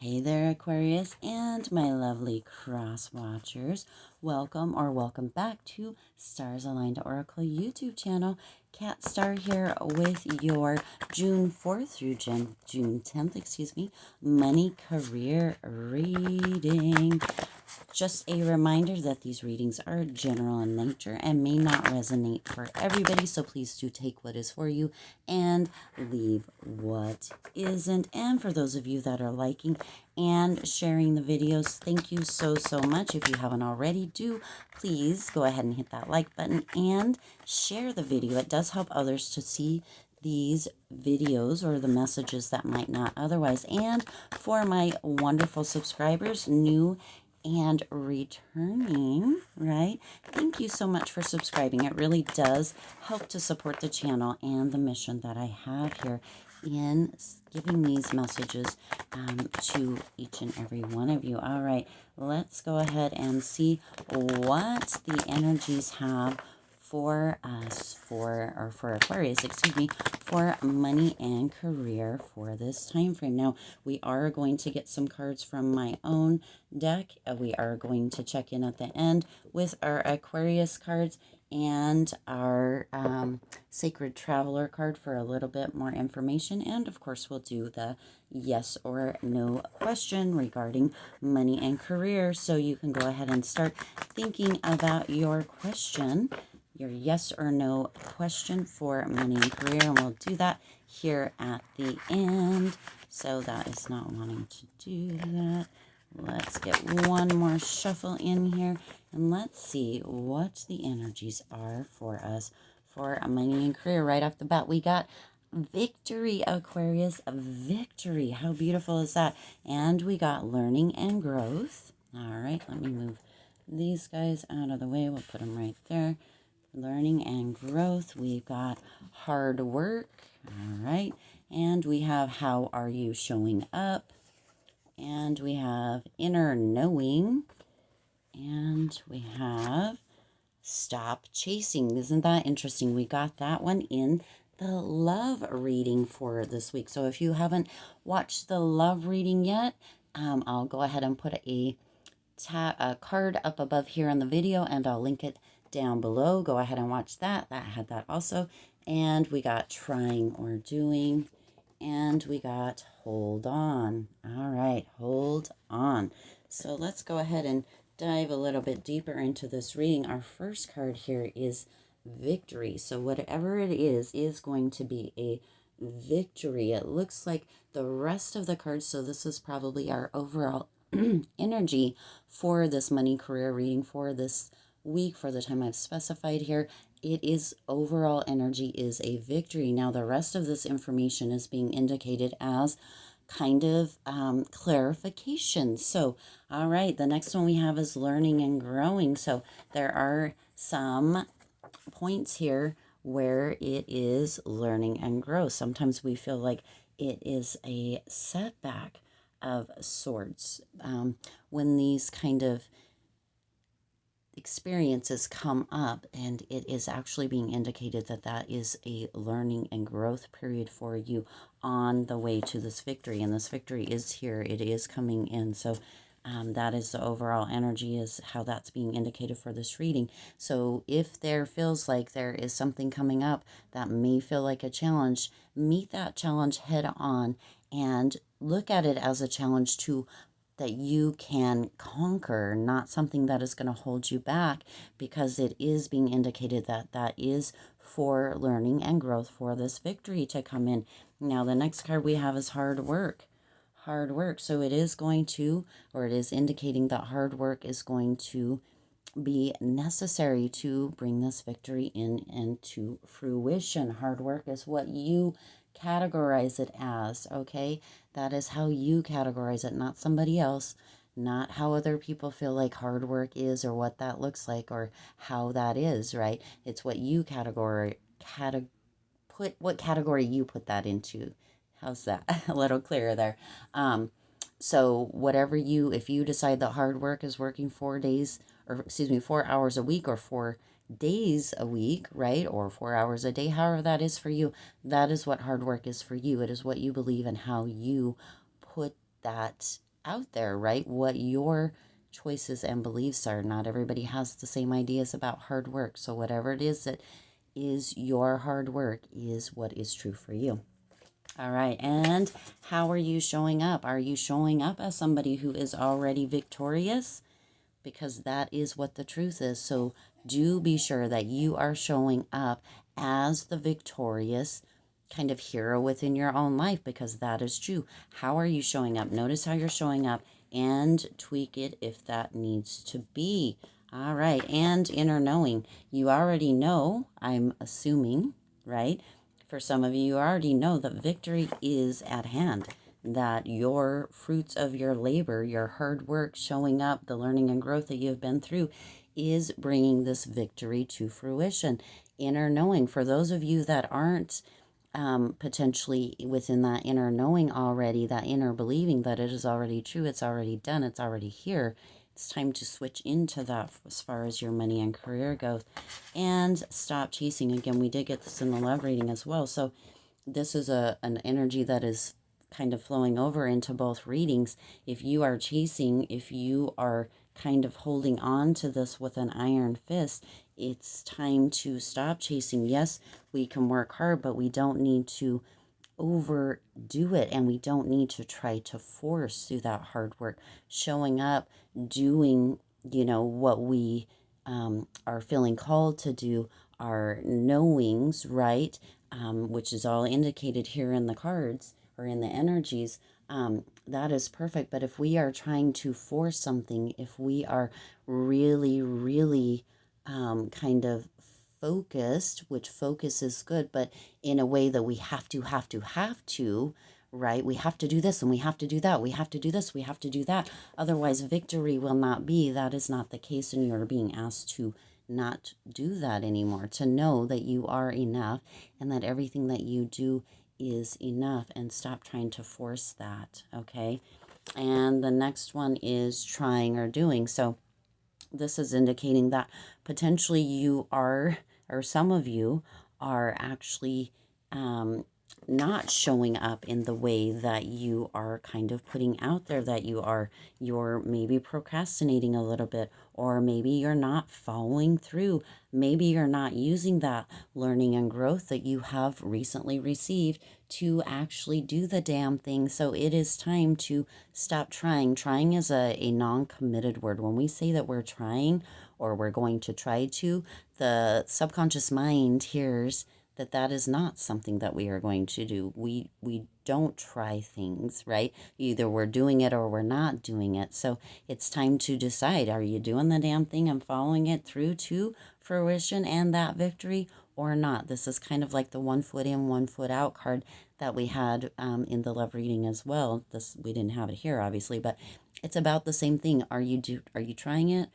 Hey there, Aquarius, and my lovely cross watchers. Welcome back to Stars Aligned Oracle YouTube channel. Cat Star here with your June 4th through June 10th, money career reading. Just a reminder that these readings are general in nature and may not resonate for everybody, so please do take what is for you and leave what isn't. And for those of you that are liking and sharing the videos, thank you so much. If you haven't already, do please go ahead and hit that like button and share the video. It does help others to see these videos or the messages that might not otherwise. And for my wonderful subscribers, new and returning, right? Thank you so much for subscribing. It really does help to support the channel and the mission that I have here in giving these messages to each and every one of you. All right, let's go ahead and see what the energies have for us, for Aquarius, for money and career for this time frame. Now, we are going to get some cards from my own deck. We are going to check in at the end with our Aquarius cards and our Sacred Traveler card for a little bit more information. And of course, we'll do the yes or no question regarding money and career. So you can go ahead and start thinking about your question, your yes or no question for money and career, and we'll do that here at the end. So that is not wanting to do that. Let's get one more shuffle in here, and let's see what the energies are for us for money and career. Right off the bat, we got victory, Aquarius, victory. How beautiful is that? And we got learning and growth. All right, let me move these guys out of the way. We'll put them right there. Learning and growth. We've got hard work. All right. And we have how are you showing up? And we have inner knowing. And we have stop chasing. Isn't that interesting? We got that one in the love reading for this week. So if you haven't watched the love reading yet, I'll go ahead and put a card up above here on the video, and I'll link it down below. Go ahead and watch that. That had that also. And we got trying or doing. And we got hold on. All right, hold on. So let's go ahead and dive a little bit deeper into this reading. Our first card here is victory. So whatever it is going to be a victory. It looks like the rest of the cards, so this is probably our overall energy for this money career reading for this week, for the time I've specified here. It is overall energy is a victory. Now the rest of this information is being indicated as kind of clarification. So all right, the next one we have is learning and growing. So there are some points here where it is learning and growth. Sometimes we feel like it is a setback of sorts when these kind of experiences come up, and it is actually being indicated that that is a learning and growth period for you on the way to this victory. And this victory is here, it is coming in. So that is the overall energy, is how that's being indicated for this reading. So if there feels like there is something coming up that may feel like a challenge, meet that challenge head on and look at it as a challenge that you can conquer, not something that is going to hold you back, because it is being indicated that that is for learning and growth for this victory to come in. Now, the next card we have is hard work. Hard work. So it is going to, or it is indicating that hard work is going to be necessary to bring this victory into fruition. Hard work is what you categorize it as, okay? That is how you categorize it, not somebody else, not how other people feel like hard work is, or what that looks like, or how that is, right? It's what you what category you put that into. How's that? A little clearer there. So whatever if you decide that hard work is working 4 hours a week, or 4 days a week, right? Or 4 hours a day, however that is for you, that is what hard work is for you. It is what you believe and how you put that out there, right? What your choices and beliefs are. Not everybody has the same ideas about hard work. So whatever it is that is your hard work is what is true for you. All right. And how are you showing up? Are you showing up as somebody who is already victorious? Because that is what the truth is. So do be sure that you are showing up as the victorious kind of hero within your own life, because that is true. How are you showing up? Notice how you're showing up and tweak it if that needs to be. All right. And inner knowing. You already know, I'm assuming, right? For some of you, you already know that victory is at hand, that your fruits of your labor, your hard work showing up, the learning and growth that you've been through is bringing this victory to fruition. Inner knowing, for those of you that aren't potentially within that inner knowing already, that inner believing that it is already true, it's already done, it's already here. It's time to switch into that as far as your money and career goes, and stop chasing. Again, we did get this in the love reading as well. So this is an energy that is kind of flowing over into both readings. If you are chasing, if you are kind of holding on to this with an iron fist, it's time to stop chasing. Yes, we can work hard, but we don't need to overdo it, and we don't need to try to force through that hard work. Showing up, doing, what we are feeling called to do, our knowings, right? Which is all indicated here in the cards or in the energies. That is perfect. But if we are trying to force something, if we are really, really kind of focused, which focus is good, but in a way that we have to, right? We have to do this and we have to do that. We have to do this, we have to do that. Otherwise, victory will not be. That is not the case, and you are being asked to not do that anymore, to know that you are enough and that everything that you do is enough, and stop trying to force that, okay? And the next one is trying or doing. So this is indicating that potentially you are, or some of you are actually um, not showing up in the way that you are kind of putting out there that you are. You're maybe procrastinating a little bit, or maybe you're not following through. Maybe you're not using that learning and growth that you have recently received to actually do the damn thing. So it is time to stop trying. Trying is a non-committed word. When we say that we're trying or we're going to try to, the subconscious mind hears that that is not something that we are going to do. We don't try things, right? Either we're doing it or we're not doing it. So it's time to decide, are you doing the damn thing and following it through to fruition and that victory, or not? This is kind of like the 1 foot in, 1 foot out card that we had in the love reading as well. This, we didn't have it here obviously, but it's about the same thing. Are you trying it,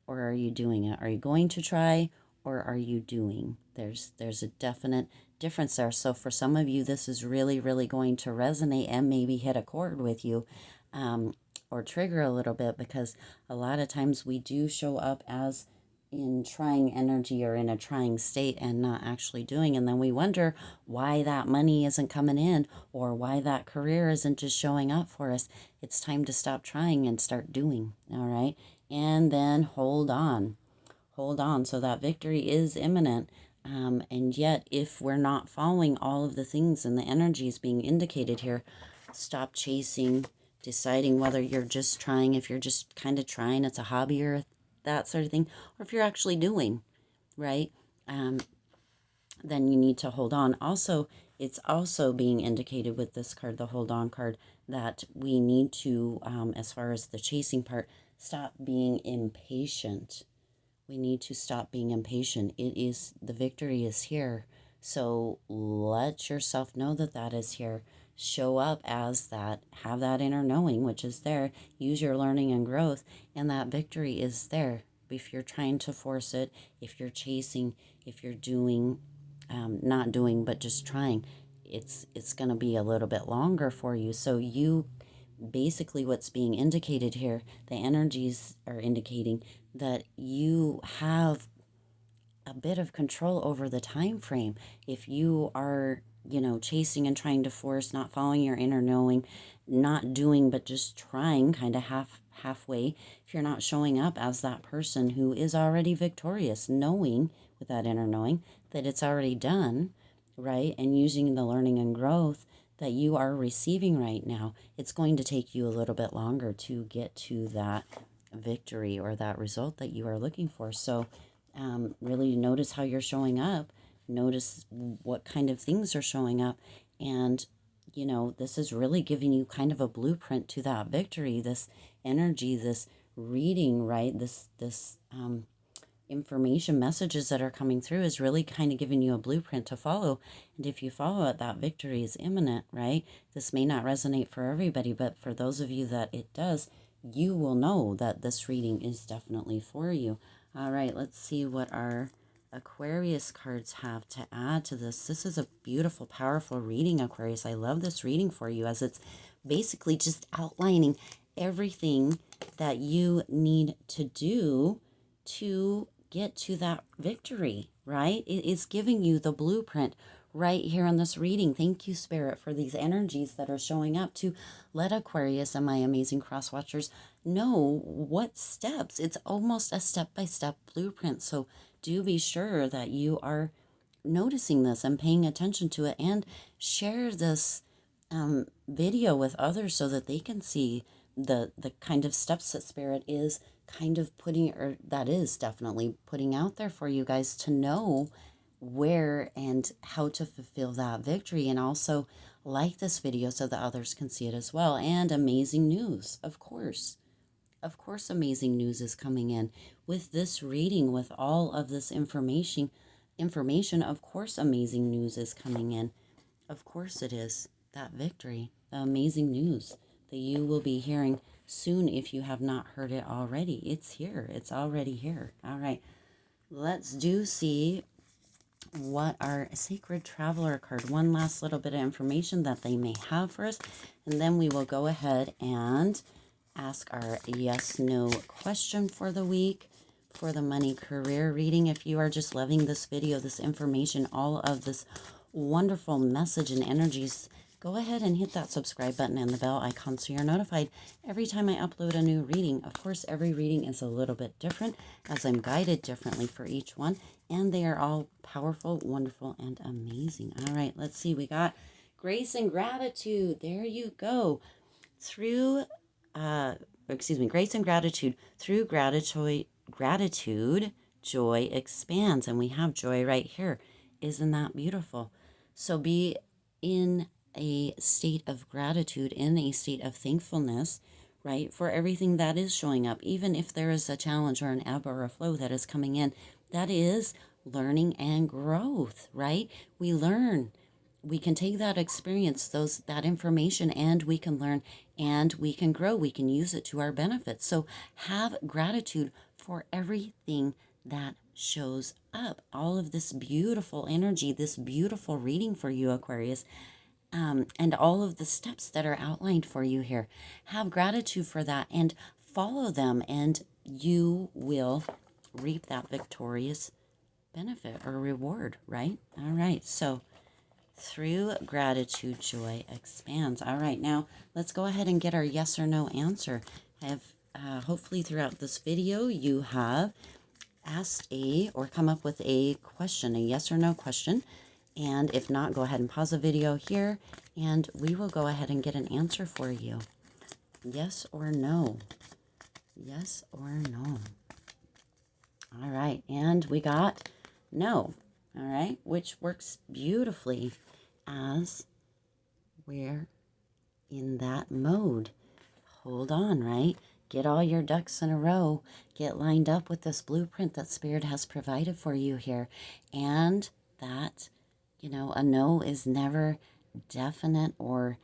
or are you doing it? Are you going to try, or are you doing? There's a definite difference there. So for some of you, this is really, really going to resonate and maybe hit a chord with you, or trigger a little bit, because a lot of times we do show up as in trying energy or in a trying state and not actually doing. And then we wonder why that money isn't coming in, or why that career isn't just showing up for us. It's time to stop trying and start doing. All right. And then hold on. Hold on. So that victory is imminent. And yet, if we're not following all of the things and the energies being indicated here, stop chasing, deciding whether you're just trying, if you're just kind of trying, it's a hobby or that sort of thing, or if you're actually doing, right? Um, then you need to hold on. Also, it's also being indicated with this card, the hold on card, that we need to, as far as the chasing part, stop being impatient. We need to stop being impatient. The victory is here. So let yourself know that that is here. Show up as that, have that inner knowing, which is there. Use your learning and growth, and that victory is there. If you're trying to force it, if you're chasing, if you're doing, not doing, but just trying, it's going to be a little bit longer for you. So you basically, what's being indicated here, the energies are indicating that you have a bit of control over the time frame. If you are, chasing and trying to force, not following your inner knowing, not doing but just trying kind of halfway, if you're not showing up as that person who is already victorious, knowing with that inner knowing that it's already done, right? And using the learning and growth that you are receiving right now, it's going to take you a little bit longer to get to that victory or that result that you are looking for. So really notice how you're showing up, notice what kind of things are showing up, and this is really giving you kind of a blueprint to that victory, this energy, this reading, right? This information, messages that are coming through is really kind of giving you a blueprint to follow. And if you follow it, that victory is imminent, right? This may not resonate for everybody, but for those of you that it does, you will know that this reading is definitely for you. All right, let's see what our Aquarius cards have to add to this. This is a beautiful, powerful reading, Aquarius. I love this reading for you, as it's basically just outlining everything that you need to do to get to that victory, right? It is giving you the blueprint right here in this reading. Thank you, Spirit, for these energies that are showing up to let Aquarius and my amazing cross watchers know what steps. It's almost a step-by-step blueprint. So do be sure that you are noticing this and paying attention to it, and share this video with others so that they can see the kind of steps that Spirit is kind of putting, or that is definitely putting out there for you guys to know where and how to fulfill that victory. And also like this video so that others can see it as well. And amazing news, of course. Of course, amazing news is coming in with this reading, with all of this information. Of course, amazing news is coming in. Of course it is. That victory, the amazing news that you will be hearing soon if you have not heard it already. It's here. It's already here. All right. Let's see what our Sacred Traveler card, one last little bit of information that they may have for us, and then we will go ahead and ask our yes/no question for the week for the money career reading. If you are just loving this video, this information, all of this wonderful message and energies, go ahead and hit that subscribe button and the bell icon so you're notified every time I upload a new reading. Of course, every reading is a little bit different, as I'm guided differently for each one, and they are all powerful, wonderful, and amazing. All right, let's see. We got grace and gratitude. There you go. Grace and gratitude. Through gratitude, joy expands. And we have joy right here. Isn't that beautiful? So be in a state of gratitude, in a state of thankfulness, right, for everything that is showing up. Even if there is a challenge or an ebb or a flow that is coming in, that is learning and growth, right? We learn. We can take that experience, that information, and we can learn and we can grow. We can use it to our benefit. So have gratitude for everything that shows up. All of this beautiful energy, this beautiful reading for you, Aquarius, and all of the steps that are outlined for you here. Have gratitude for that and follow them, and you will reap that victorious benefit or reward, right? All right, so through gratitude, joy expands. All right, now let's go ahead and get our yes or no answer. I have hopefully throughout this video you have asked or come up with a question, a yes or no question. And if not, go ahead and pause the video here and we will go ahead and get an answer for you. Yes or no? Yes or no? All right, and we got no. All right, which works beautifully as we're in that mode. Hold on, right? Get all your ducks in a row. Get lined up with this blueprint that Spirit has provided for you here. And that, a no is never definite or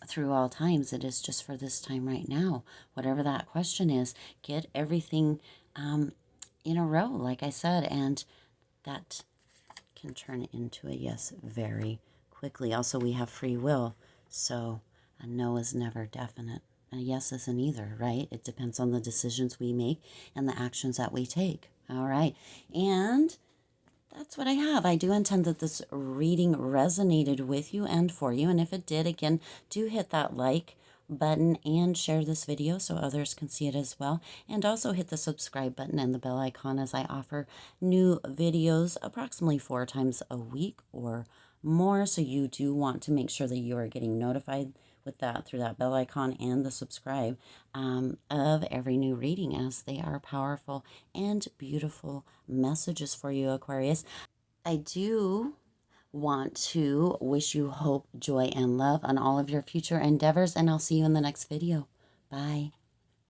through all times. It is just for this time right now. Whatever that question is, get everything in a row, like I said, and that can turn into a yes very quickly. Also, we have free will, so a no is never definite. A yes isn't either, right? It depends on the decisions we make and the actions that we take. All right, and that's what I have. I do intend that this reading resonated with you and for you. And if it did, again, do hit that like button and share this video so others can see it as well. And also hit the subscribe button and the bell icon, as I offer new videos approximately 4 times a week or more. So you do want to make sure that you are getting notified with that through that bell icon and the subscribe of every new reading, as they are powerful and beautiful messages for you, Aquarius. I do want to wish you hope, joy, and love on all of your future endeavors, and I'll see you in the next video. Bye.